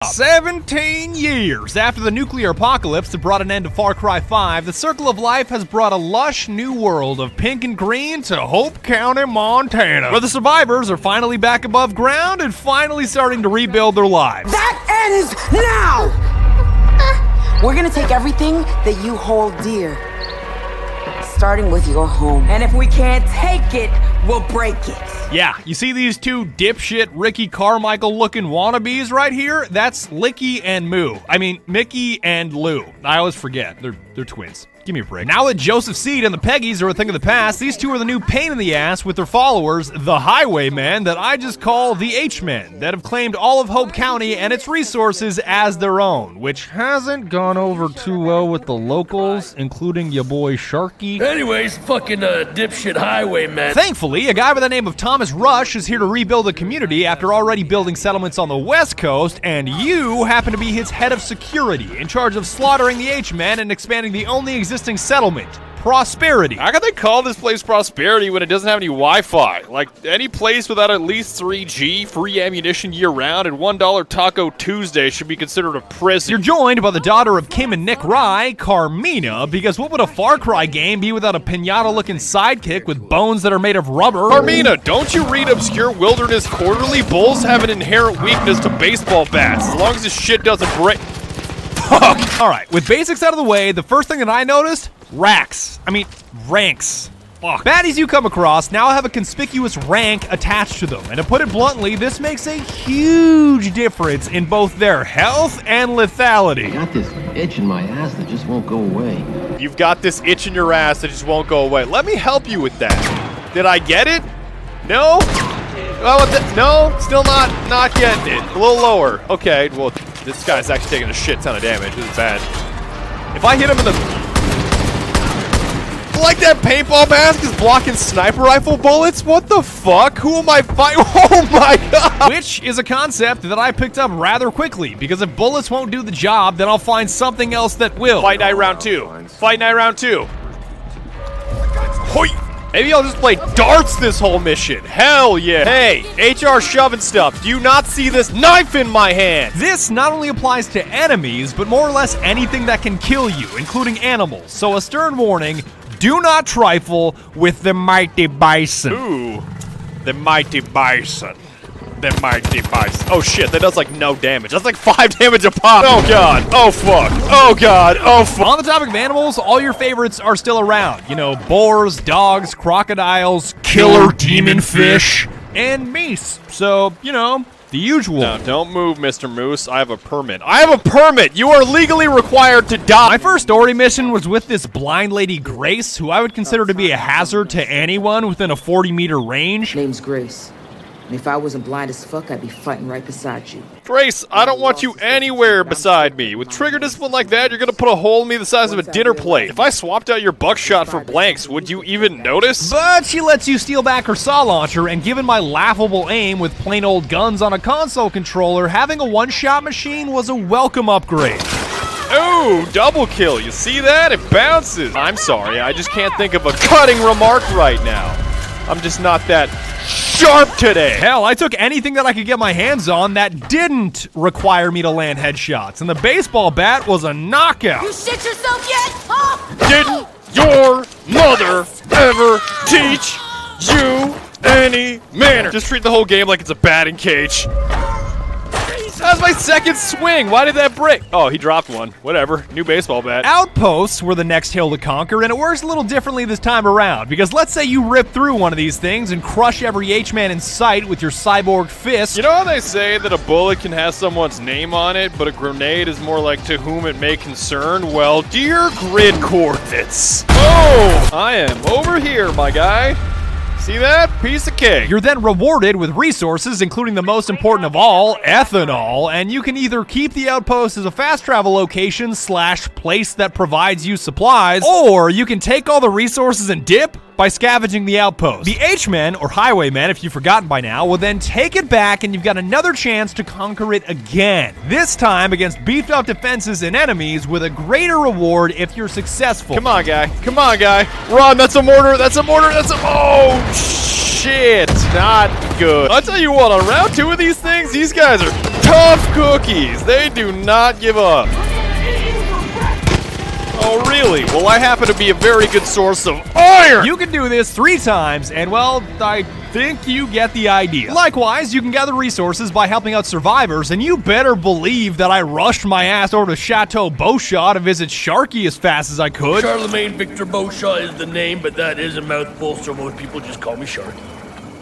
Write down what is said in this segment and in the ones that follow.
17 years after the nuclear apocalypse that brought an end to Far Cry 5, the Circle of Life has brought a lush new world of pink and green to Hope County, Montana, where the survivors are finally back above ground and finally starting to rebuild their lives. That ends now! We're gonna take everything that you hold dear, starting with your home. And if we can't take it, we'll break it. Yeah, you see these two dipshit Ricky Carmichael-looking wannabes right here? That's Licky and Moo. I mean, Mickey and Lou. I always forget. They're twins. Give me a break. Now that Joseph Seed and the Peggies are a thing of the past, these two are the new pain in the ass with their followers, the Highwaymen, that I just call the H-Men, that have claimed all of Hope County and its resources as their own, which hasn't gone over too well with the locals, including your boy Sharky. Anyways, fucking dipshit Highwaymen. Thankfully, a guy by the name of Thomas Rush is here to rebuild the community after already building settlements on the West Coast, and you happen to be his head of security, in charge of slaughtering the H-Men and expanding the only existing settlement, Prosperity. How can they call this place Prosperity when it doesn't have any Wi-Fi? Like, any place without at least 3G, free ammunition year-round, and $1 Taco Tuesday should be considered a prison. You're joined by the daughter of Kim and Nick Rye, Carmina, because what would a Far Cry game be without a pinata-looking sidekick with bones that are made of rubber? Carmina, don't you read Obscure Wilderness Quarterly? Bulls have an inherent weakness to baseball bats, as long as this shit doesn't break. Fuck! Alright, with basics out of the way, the first thing that I noticed, ranks. Fuck. Baddies you come across now have a conspicuous rank attached to them, and to put it bluntly, this makes a huge difference in both their health and lethality. I got this itch in my ass that just won't go away. You've got this itch in your ass that just won't go away. Let me help you with that. Did I get it? No? No, still not getting it. A little lower. Okay, well, this guy's actually taking a shit ton of damage. This is bad. If I hit him in the... Like that paintball mask is blocking sniper rifle bullets? What the fuck? Who am I fighting? Oh my god! Which is a concept that I picked up rather quickly, because if bullets won't do the job, then I'll find something else that will. Fight night round 2. Fight night round 2. Hoi! Maybe I'll just play darts this whole mission. Hell yeah. Hey, HR shoving stuff. Do you not see this knife in my hand? This not only applies to enemies, but more or less anything that can kill you, including animals. So a stern warning, do not trifle with the mighty bison. Ooh, the mighty bison. The mighty bison. Oh shit, that does like no damage. That's like 5 damage a pop. Oh god. Oh fuck. Oh god. Oh fuck. On the topic of animals, all your favorites are still around. You know, boars, dogs, crocodiles, killer demon fish, and meese. So, you know, the usual. No, don't move, Mr. Moose. I have a permit. I have a permit! You are legally required to die! My first story mission was with this blind lady, Grace, who I would consider to be a hazard to anyone within a 40-meter range. Name's Grace. And if I wasn't blind as fuck, I'd be fighting right beside you. Grace, I don't want you anywhere beside me. With trigger discipline like that, you're gonna put a hole in me the size of a dinner plate. If I swapped out your buckshot for blanks, would you even notice? But she lets you steal back her saw launcher, and given my laughable aim with plain old guns on a console controller, having a one-shot machine was a welcome upgrade. Ooh, double kill. You see that? It bounces. I'm sorry, I just can't think of a cutting remark right now. I'm just not that sharp today. Hell, I took anything that I could get my hands on that didn't require me to land headshots, and the baseball bat was a knockout. You shit yourself yet? Huh? Didn't your mother ever teach you any manner? Just treat the whole game like it's a batting cage. That was my second swing. Why did that break? Oh, he dropped one. Whatever. New baseball bat. Outposts were the next hill to conquer, and it works a little differently this time around, because let's say you rip through one of these things and crush every H-man in sight with your cyborg fist. You know how they say that a bullet can have someone's name on it, but a grenade is more like to whom it may concern? Well, dear grid coordinates. Oh, I am over here, my guy. See that? Piece of cake. You're then rewarded with resources, including the most important of all, ethanol, and you can either keep the outpost as a fast travel location / place that provides you supplies, or you can take all the resources and dip by scavenging the outpost. The H-Men, or Highwaymen if you've forgotten by now, will then take it back and you've got another chance to conquer it again. This time against beefed up defenses and enemies with a greater reward if you're successful. Come on, guy. Come on, guy. Run, that's a mortar, that's a mortar, that's a... Oh, shit. Not good. I'll tell you what, on round 2 of these things, these guys are tough cookies. They do not give up. Oh, really? Well, I happen to be a very good source of iron. You can do this 3 times, and well, I think you get the idea. Likewise, you can gather resources by helping out survivors, and you better believe that I rushed my ass over to Chateau Beauchamp to visit Sharky as fast as I could. Charlemagne Victor Beauchamp is the name, but that is a mouthful, so most people just call me Sharky.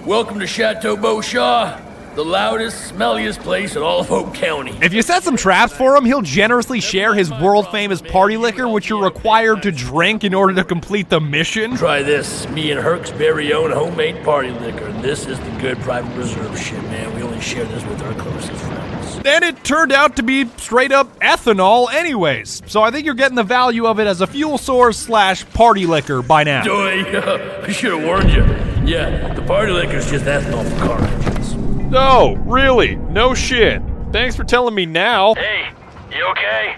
Welcome to Chateau Beauchamp, the loudest, smelliest place in all of Hope County. If you set some traps for him, he'll generously share his world-famous party liquor, which you're required to drink in order to complete the mission. Try this, me and Herc's very own homemade party liquor. This is the good private reserve shit, man. We only share this with our closest friends. And it turned out to be straight-up ethanol anyways, so I think you're getting the value of it as a fuel source / party liquor by now. I should have warned you. Yeah, the party liquor is just ethanol for car engines. No, really? No shit. Thanks for telling me now. Hey, you okay?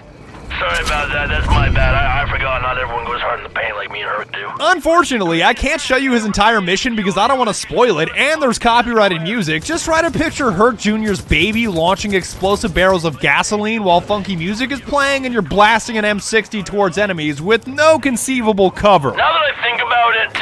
Sorry about that, that's my bad. I forgot not everyone goes hard in the paint like me and Herc do. Unfortunately, I can't show you his entire mission because I don't want to spoil it, and there's copyrighted music. Just try to picture Herc Jr.'s baby launching explosive barrels of gasoline while funky music is playing and you're blasting an M60 towards enemies with no conceivable cover. Now that I think about it,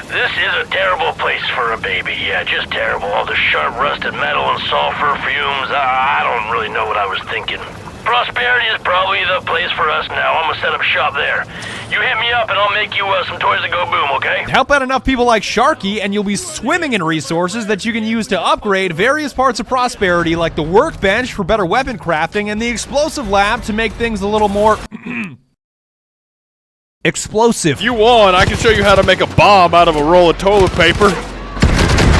this is a terrible place for a baby. Yeah, just terrible. All the sharp rusted metal and sulfur fumes. I don't really know what I was thinking. Prosperity is probably the place for us now. I'm gonna set up shop there. You hit me up and I'll make you some toys that go boom, okay? Help out enough people like Sharky and you'll be swimming in resources that you can use to upgrade various parts of Prosperity, like the workbench for better weapon crafting and the explosive lab to make things a little more explosive. If you want, I can show you how to make a bomb out of a roll of toilet paper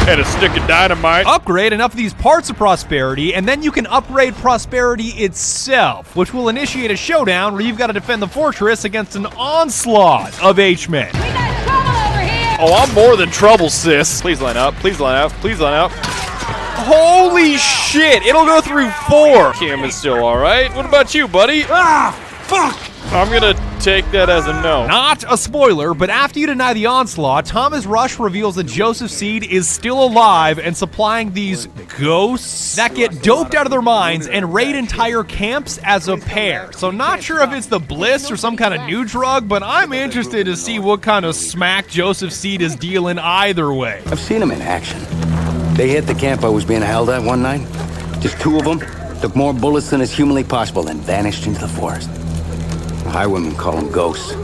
and a stick of dynamite. Upgrade enough of these parts of Prosperity, and then you can upgrade Prosperity itself, which will initiate a showdown where you've got to defend the fortress against an onslaught of H-men. We got trouble over here! Oh, I'm more than trouble, sis. Please line up, please line up, please line up. Holy shit, it'll go through 4. Kim is still alright. What about you, buddy? Ah, fuck! I'm gonna take that as a no. Not a spoiler, but after you deny the onslaught, Thomas Rush reveals that Joseph Seed is still alive and supplying these ghosts that get doped out of their minds and raid entire camps as a pair. So not sure if it's the bliss or some kind of new drug, but I'm interested to see what kind of smack Joseph Seed is dealing either way. I've seen them in action. They hit the camp I was being held at one night. Just 2 of them took more bullets than is humanly possible, then vanished into the forest. The highwaymen call them ghosts.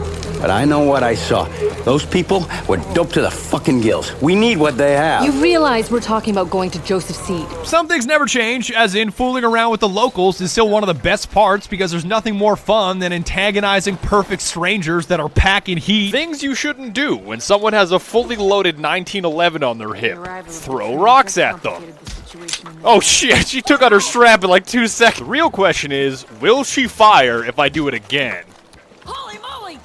But I know what I saw. Those people were doped to the fucking gills. We need what they have. You realize we're talking about going to Joseph Seed. Some things never change, as in fooling around with the locals is still one of the best parts because there's nothing more fun than antagonizing perfect strangers that are packing heat. Things you shouldn't do when someone has a fully loaded 1911 on their hip. Throw rocks at them. Oh shit, she took out her strap in like 2 seconds. The real question is, will she fire if I do it again? Holy moly!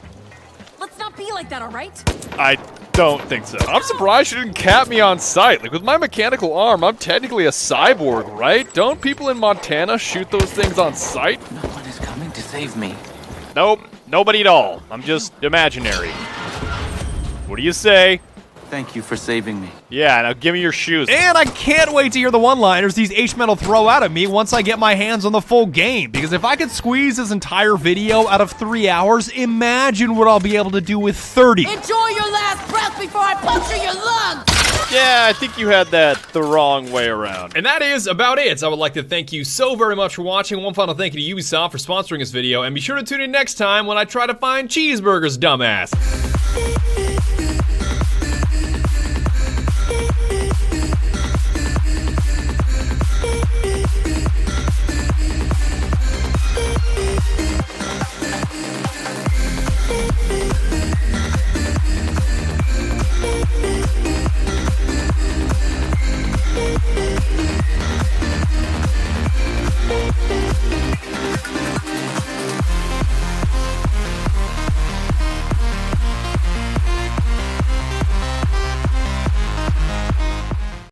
Let's not be like that, alright? I don't think so. I'm surprised she didn't cap me on sight. Like, with my mechanical arm, I'm technically a cyborg, right? Don't people in Montana shoot those things on sight? No one is coming to save me. Nope, nobody at all. I'm just imaginary. What do you say? Thank you for saving me. Yeah, now give me your shoes. And I can't wait to hear the one-liners these H-men will throw out at me once I get my hands on the full game, because if I could squeeze this entire video out of 3 hours, imagine what I'll be able to do with 30. Enjoy your last breath before I puncture your lungs! Yeah, I think you had that the wrong way around. And that is about it. So I would like to thank you so very much for watching. One final thank you to Ubisoft for sponsoring this video, and be sure to tune in next time when I try to find cheeseburgers, dumbass.